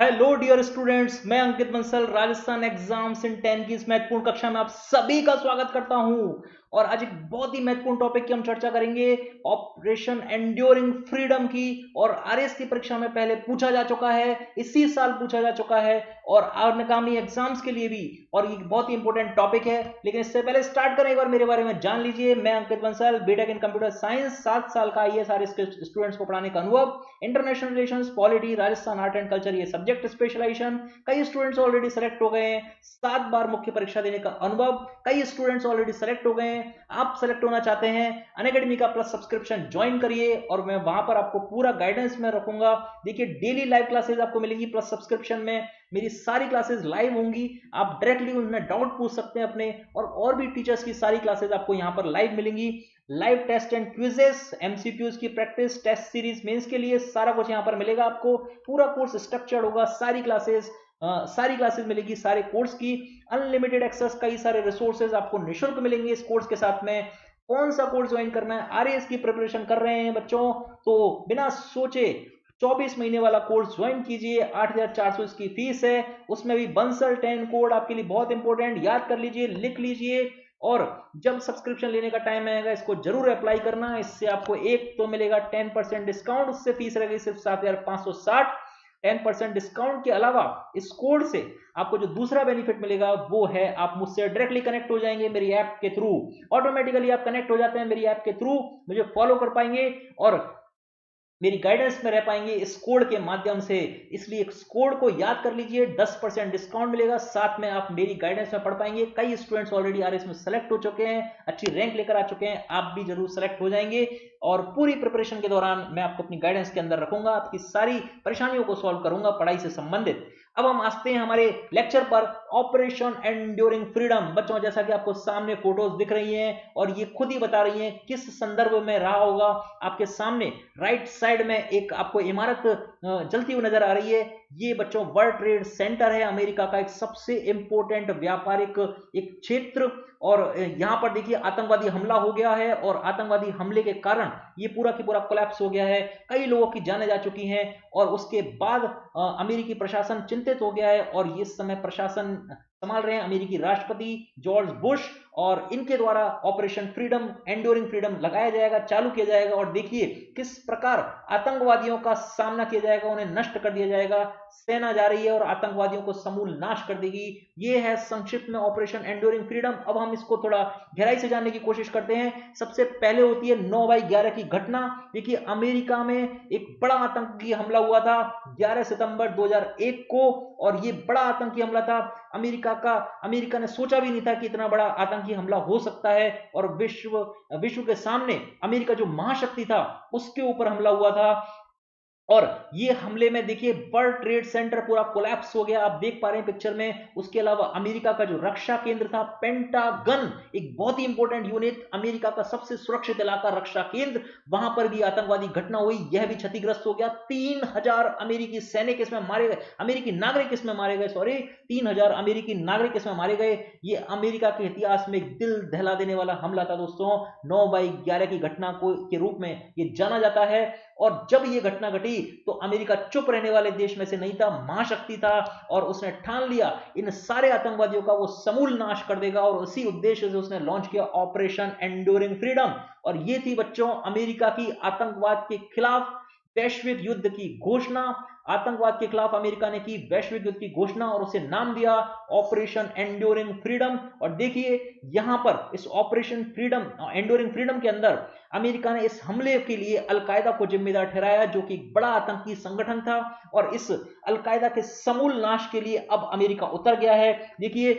Hello dear students, मैं Ankit Bansal Rajasthan exams इन 10 की इस महत्वपूर्ण कक्षा में आप सभी का स्वागत करता हूं। और आज एक बहुत ही महत्वपूर्ण टॉपिक की हम चर्चा करेंगे, ऑपरेशन एंड्योरिंग फ्रीडम की। और आरएस की परीक्षा में पहले पूछा जा चुका है, इसी साल पूछा जा चुका है और आगामी एग्जाम्स के लिए भी। और ये बहुत ही इंपॉर्टेंट टॉपिक है। लेकिन इससे पहले स्टार्ट करें, एक बार मेरे बारे में जान लीजिए। मैं Ankit Bansal, BTech in computer science, 7 साल का आईएएस आरएस के स्टूडेंट्स को पढ़ाने का अनुभव, international relations, polity, Rajasthan art and culture ये सब्जेक्ट स्पेशलाइजेशन। कई स्टूडेंट्स ऑलरेडी सेलेक्ट हो गए हैं, 7 बार मुख्य परीक्षा देने का अनुभव, कई स्टूडेंट्स ऑलरेडी सेलेक्ट हो गए हैं। आप सेलेक्ट होना चाहते हैं, अनअकैडमी का प्लस सब्सक्रिप्शन ज्वाइन करिए और मैं वहां पर आपको पूरा गाइडेंस में रखूंगा। देखिए, डेली लाइव क्लासेस आपको मिलेंगी प्लस सब्सक्रिप्शन में। मेरी सारी क्लासेस लाइव होंगी, आप डायरेक्टली उनमें डाउट पूछ सकते हैं अपने। और भी टीचर्स की सारी क्लासेस आपको यहाँ पर लाइव मिलेंगी। Live test and quizzes, MCQs की प्रैक्टिस, टेस्ट सीरीज मेंस के लिए सारा कुछ यहाँ पर मिलेगा आपको। पूरा कोर्स स्ट्रक्चर्ड होगा, सारी क्लासेस मिलेगी सारे कोर्स की। अनलिमिटेड एक्सेस, कई सारे रिसोर्सेज आपको निःशुल्क मिलेंगे इस कोर्स के साथ में। कौन सा कोर्स ज्वाइन करना है? आरएएस की प्रिपरेशन कर रहे हैं बच्चों, तो बिना सोचे 24 महीने वाला कोर्स ज्वाइन कीजिए। 8,400 इसकी फीस है। उसमें भी बंसल 10 कोड आपके लिए बहुत इंपॉर्टेंट, याद कर लीजिए, लिख लीजिए। और जब सब्सक्रिप्शन लेने का टाइम आएगा, इसको जरूर अप्लाई करना। इससे आपको एक तो मिलेगा 10% डिस्काउंट, उससे फीस रहेगी सिर्फ 7,560। 10% डिस्काउंट के अलावा इस कोड से आपको जो दूसरा बेनिफिट मिलेगा वो है, आप मुझसे डायरेक्टली कनेक्ट हो जाएंगे मेरी ऐप के थ्रू। ऑटोमेटिकली आप कनेक्ट हो जाते हैं मेरी ऐप के थ्रू, मुझे फॉलो कर पाएंगे और मेरी गाइडेंस में रह पाएंगे इस कोड के माध्यम से। इसलिए इस कोड को याद कर लीजिए, 10% डिस्काउंट मिलेगा, साथ में आप मेरी गाइडेंस में पढ़ पाएंगे। कई स्टूडेंट्स ऑलरेडी आरएस में सेलेक्ट हो चुके हैं, अच्छी रैंक लेकर आ चुके हैं, आप भी जरूर सेलेक्ट हो जाएंगे। और पूरी प्रिपरेशन के दौरान मैं आपको अपनी गाइडेंस के अंदर रखूंगा, आपकी सारी परेशानियों को सॉल्व करूंगा पढ़ाई से संबंधित। अब हम आते हैं हमारे लेक्चर पर, ऑपरेशन एंड्योरिंग फ्रीडम। बच्चों, जैसा कि आपको सामने फोटोज दिख रही हैं और ये खुद ही बता रही हैं किस संदर्भ में रहा होगा। आपके सामने राइट साइड में एक आपको इमारत जलती हुई नजर आ रही है। ये बच्चों वर्ल्ड ट्रेड सेंटर है, अमेरिका का एक सबसे इंपॉर्टेंट व्यापारिक एक क्षेत्र। और यहां पर देखिए, आतंकवादी हमला हो गया है और आतंकवादी हमले के कारण ये पूरा की पूरा कोलैप्स हो गया है, कई लोगों की जानें जा चुकी हैं। और उसके बाद अमेरिकी प्रशासन चिंतित हो गया है और इस समय प्रशासन संभाल रहे हैं अमेरिकी राष्ट्रपति जॉर्ज बुश। और इनके द्वारा ऑपरेशन फ्रीडम, एंड्योरिंग फ्रीडम लगाया जाएगा, चालू किया जाएगा। और देखिए किस प्रकार आतंकवादियों का सामना किया जाएगा, उन्हें नष्ट कर दिया जाएगा। सेना जा रही है और आतंकवादियों को समूल नाश कर देगी। ये है संक्षिप्त में ऑपरेशन एंड्योरिंग फ्रीडम। अब हम इसको थोड़ा गहराई से जानने की कोशिश करते हैं। सबसे पहले होती है 9/11 की घटना। देखिए, अमेरिका में एक बड़ा आतंकी हमला हुआ था 11 सितंबर 2001 को। और ये बड़ा आतंकी हमला था, अमेरिका ने सोचा भी नहीं था कि इतना बड़ा आतंकी हमला हो सकता है। और विश्व के सामने अमेरिका जो महाशक्ति था उसके ऊपर हमला हुआ था। और ये हमले में देखिए वर्ल्ड ट्रेड सेंटर पूरा कोलैप्स हो गया, आप देख पा रहे हैं पिक्चर में। उसके अलावा अमेरिका का जो रक्षा केंद्र था पेंटागन, एक बहुत ही इंपॉर्टेंट यूनिट, अमेरिका का सबसे सुरक्षित इलाका रक्षा केंद्र, वहां पर भी आतंकवादी घटना हुई, यह भी क्षतिग्रस्त हो गया। 3,000 अमेरिकी सैनिक इसमें मारे गए, अमेरिकी नागरिक इसमें मारे गए, सॉरी 3,000 अमेरिकी नागरिक इसमें मारे गए। ये अमेरिका के इतिहास में एक दिल दहला देने वाला हमला था दोस्तों। 9/11 की घटना को के रूप में ये जाना जाता है। और जब ये घटना घटी तो अमेरिका चुप रहने वाले देश में से नहीं था, महाशक्ति था। और उसने ठान लिया इन सारे आतंकवादियों का वो समूल नाश कर देगा। और उसी उद्देश्य से उसने लॉन्च किया ऑपरेशन एंड्योरिंग फ्रीडम। और ये थी बच्चों अमेरिका की आतंकवाद के खिलाफ वैश्विक युद्ध की घोषणा। आतंकवाद के खिलाफ अमेरिका ने की वैश्विक युद्ध की घोषणा और उसे नाम दिया ऑपरेशन एंड्योरिंग फ्रीडम। और देखिए यहां पर इस ऑपरेशन फ्रीडम, एंड्योरिंग फ्रीडम के अंदर अमेरिका ने इस हमले के लिए अलकायदा को जिम्मेदार ठहराया, जो कि बड़ा आतंकी संगठन था। और इस अलकायदा के समूल नाश के लिए अब अमेरिका उतर गया है। देखिए,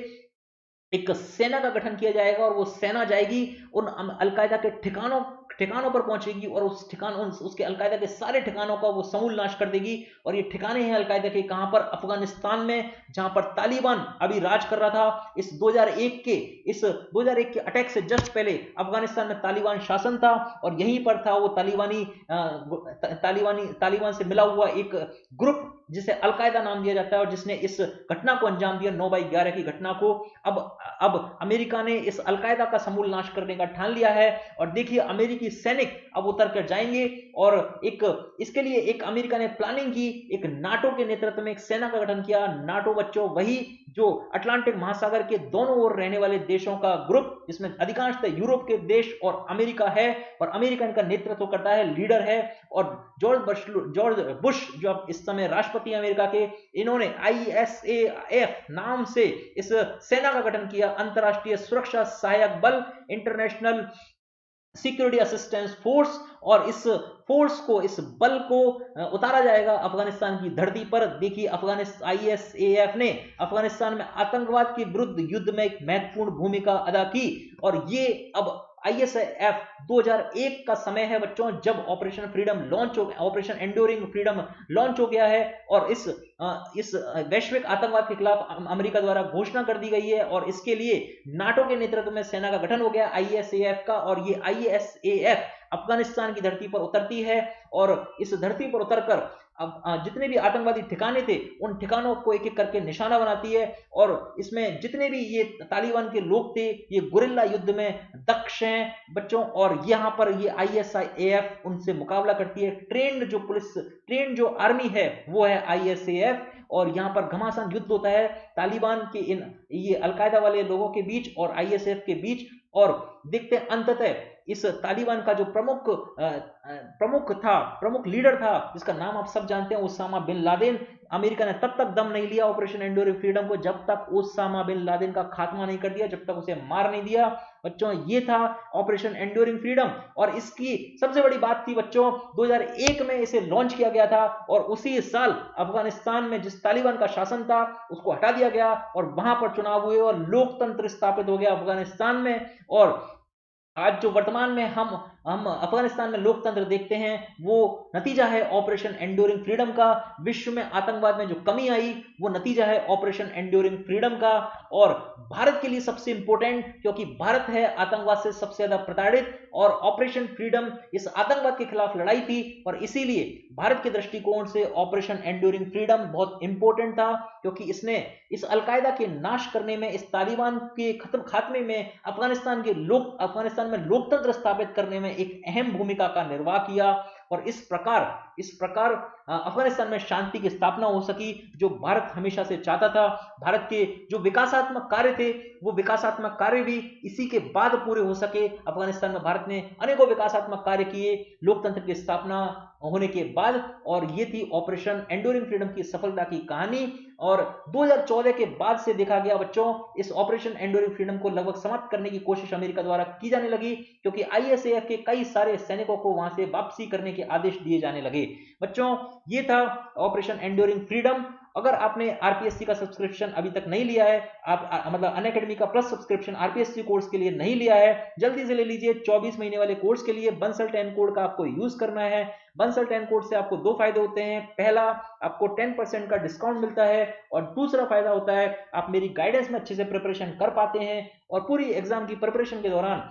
एक सेना का गठन किया जाएगा और वो सेना जाएगी उन अलकायदा के ठिकानों ठिकानों पर पहुंचेगी और उस ठिकान उसके अलकायदा के सारे ठिकानों का वो समूल नाश कर देगी। और ये ठिकाने हैं अलकायदा के कहां पर? अफगानिस्तान में, जहां पर तालिबान अभी राज कर रहा था। इस 2001 के अटैक से जस्ट पहले अफगानिस्तान में तालिबान शासन था। और यहीं पर था वो तालिबान से मिला हुआ एक ग्रुप जिसे अलकायदा नाम दिया जाता है और जिसने इस घटना को अंजाम दिया, 9/11 की घटना को। अब अमेरिका ने इस अलकायदा का समूल नाश करने का ठान लिया है। और देखिए, अमेरिका अमेरिकी सैनिक अब उतर कर जाएंगे और इसके लिए एक अमेरिका ने प्लानिंग की, एक नाटो के नेतृत्व में एक सेना का गठन किया। नाटो बच्चों वही जो अटलांटिक महासागर के दोनों ओर रहने वाले देशों का ग्रुप, जिसमें अधिकांशतः यूरोप के देश और अमेरिका है, और अमेरिका इनका नेतृत्व करता है, लीडर है। और जॉर्ज बुश जो अब इस समय राष्ट्रपति अमेरिका के, इन्होंने ISAF नाम से इस सेना का गठन किया, अंतरराष्ट्रीय सुरक्षा सहायक बल, इंटरनेशनल सिक्योरिटी असिस्टेंस फोर्स। और इस फोर्स को, इस बल को उतारा जाएगा अफगानिस्तान की धरती पर। देखिए, ISAF ने अफगानिस्तान में आतंकवाद के विरुद्ध युद्ध में एक महत्वपूर्ण भूमिका अदा की। और ये अब ISAF 2001 का समय है बच्चों, जब ऑपरेशन फ्रीडम लॉन्च हो, ऑपरेशन एंड्योरिंग फ्रीडम लॉन्च हो गया है। और इस वैश्विक आतंकवाद के खिलाफ अमेरिका द्वारा घोषणा कर दी गई है, और इसके लिए नाटो के नेतृत्व में सेना का गठन हो गया ISAF का। और ये ISAF अफगानिस्तान की धरती पर उतरती है, और इस धरती पर उतरकर अब जितने भी आतंकवादी ठिकाने थे उन ठिकानों को एक एक करके निशाना बनाती है। और इसमें जितने भी ये तालिबान के लोग थे, ये गुरिल्ला युद्ध में दक्ष हैं बच्चों, और यहाँ पर ये ISAF उनसे मुकाबला करती है। ट्रेंड जो आर्मी है वो है ISAF। और यहाँ पर घमासान युद्ध होता है तालिबान के ये अलकायदा वाले लोगों के बीच और ISAF के बीच। और देखते हैं अंततः इस तालिबान का जो प्रमुख लीडर था, जिसका नाम आप सब जानते हैं, उसामा बिन लादेन। अमेरिका ने तब तक दम नहीं लिया ऑपरेशन एंड्योरिंग फ्रीडम को, जब तक उसामा बिन लादेन का खात्मा नहीं कर दिया, जब तक उसे मार नहीं दिया बच्चों। ये था ऑपरेशन एंड्योरिंग फ्रीडम। और इसकी सबसे बड़ी बात थी बच्चों, 2001 में इसे लॉन्च किया गया था, और उसी साल अफगानिस्तान में जिस तालिबान का शासन था उसको हटा दिया गया, और वहां पर चुनाव हुए और लोकतंत्र स्थापित हो गया अफगानिस्तान में। और आज जो वर्तमान में हम अफगानिस्तान में लोकतंत्र देखते हैं, वो नतीजा है ऑपरेशन एंड्योरिंग फ्रीडम का। विश्व में आतंकवाद में जो कमी आई वो नतीजा है ऑपरेशन एंड्योरिंग फ्रीडम का। और भारत के लिए सबसे इंपॉर्टेंट, क्योंकि भारत है आतंकवाद से सबसे ज्यादा प्रताड़ित, और ऑपरेशन फ्रीडम इस आतंकवाद के खिलाफ लड़ाई थी, और इसीलिए भारत के दृष्टिकोण से ऑपरेशन एंड्योरिंग फ्रीडम बहुत इंपॉर्टेंट था, क्योंकि इसने इस अलकायदा के नाश करने में, इस तालिबान के खात्मे में, अफगानिस्तान में लोकतंत्र स्थापित करने में एक अहम भूमिका का निर्वाह किया। और इस प्रकार अफगानिस्तान में शांति की स्थापना हो सकी, जो भारत हमेशा से चाहता था। भारत के जो विकासात्मक कार्य थे, वो विकासात्मक कार्य भी इसी के बाद पूरे हो सके। अफगानिस्तान में भारत ने अनेकों विकासात्मक कार्य किए लोकतंत्र की स्थापना होने के बाद, और ये थी ऑपरेशन एंड्योरिंग फ्रीडम की सफलता की कहानी। और 2014 के बाद से देखा गया बच्चों, इस ऑपरेशन एंड्योरिंग फ्रीडम को लगभग समाप्त करने की कोशिश अमेरिका द्वारा की जाने लगी, क्योंकि ISAF के कई सारे सैनिकों को वहां से वापसी करने के आदेश दिए जाने लगे बच्चों। ये था ऑपरेशन एंड्योरिंग फ्रीडम। अगर आपने RPSC का सब्सक्रिप्शन अभी तक नहीं लिया है, आप मतलब अनअकैडमी का प्लस सब्सक्रिप्शन RPSC कोर्स के लिए नहीं लिया है, जल्दी से ले लीजिए। 24 महीने वाले कोर्स के लिए बंसल 10 कोड का आपको यूज करना है। बंसल 10 कोड से आपको दो फायदे होते हैं। पहला, आपको 10% का डिस्काउंट मिलता है, और दूसरा फायदा होता है आप मेरी गाइडेंस में अच्छे से प्रिपरेशन कर पाते हैं, और पूरी एग्जाम की प्रिपरेशन के दौरान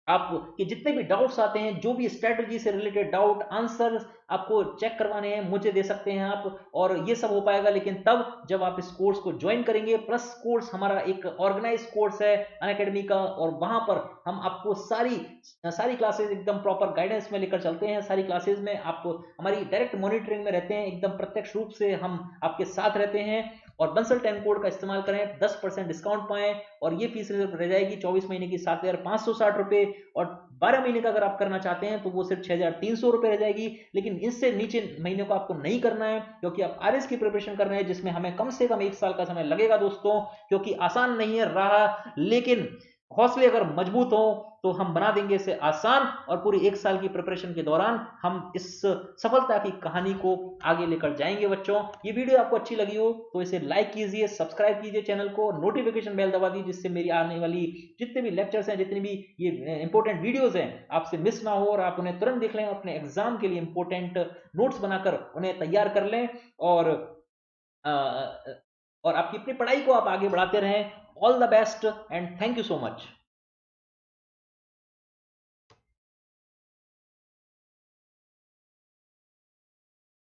आपके जितने भी डाउट्स आते हैं, जो भी स्ट्रेटजी से रिलेटेड डाउट, आंसर आपको चेक करवाने हैं, मुझे दे सकते हैं आप। और ये सब हो पाएगा लेकिन तब जब आप इस कोर्स को ज्वाइन करेंगे। प्लस कोर्स हमारा एक ऑर्गेनाइज कोर्स है अनअकैडमी का, और वहां पर हम आपको सारी क्लासेस एकदम प्रॉपर गाइडेंस में लेकर चलते हैं। सारी क्लासेस में आप हमारी डायरेक्ट मॉनिटरिंग में रहते हैं, एकदम प्रत्यक्ष रूप से हम आपके साथ रहते हैं। और बंसल 10 कोड का इस्तेमाल करें, 10% डिस्काउंट पाएं, और ये फीस रह जाएगी 24 महीने की 7,560 रुपए, और 12 महीने का अगर आप करना चाहते हैं तो वो सिर्फ 6,300 रुपए रह जाएगी। लेकिन इससे नीचे महीने को आपको नहीं करना है, क्योंकि आप RS की प्रिपरेशन कर रहे हैं, जिसमें हमें कम से कम 1 साल का समय लगेगा दोस्तों, क्योंकि आसान नहीं है राह, लेकिन हौसले अगर मजबूत हो तो हम बना देंगे इसे आसान। और पूरी 1 साल की प्रिपरेशन के दौरान हम इस सफलता की कहानी को आगे लेकर जाएंगे बच्चों। ये वीडियो आपको अच्छी लगी हो तो इसे लाइक कीजिए, सब्सक्राइब कीजिए चैनल को, नोटिफिकेशन बेल दबा दीजिए, जिससे मेरी आने वाली जितने भी लेक्चर्स हैं, जितनी भी ये इंपॉर्टेंट वीडियोस हैं, आपसे मिस ना हो, और आप उन्हें तुरंत देख लें, अपने एग्जाम के लिए इंपॉर्टेंट नोट्स बनाकर उन्हें तैयार कर लें, और आपकी अपनी पढ़ाई को आप आगे बढ़ाते रहें। All the best and thank you so much.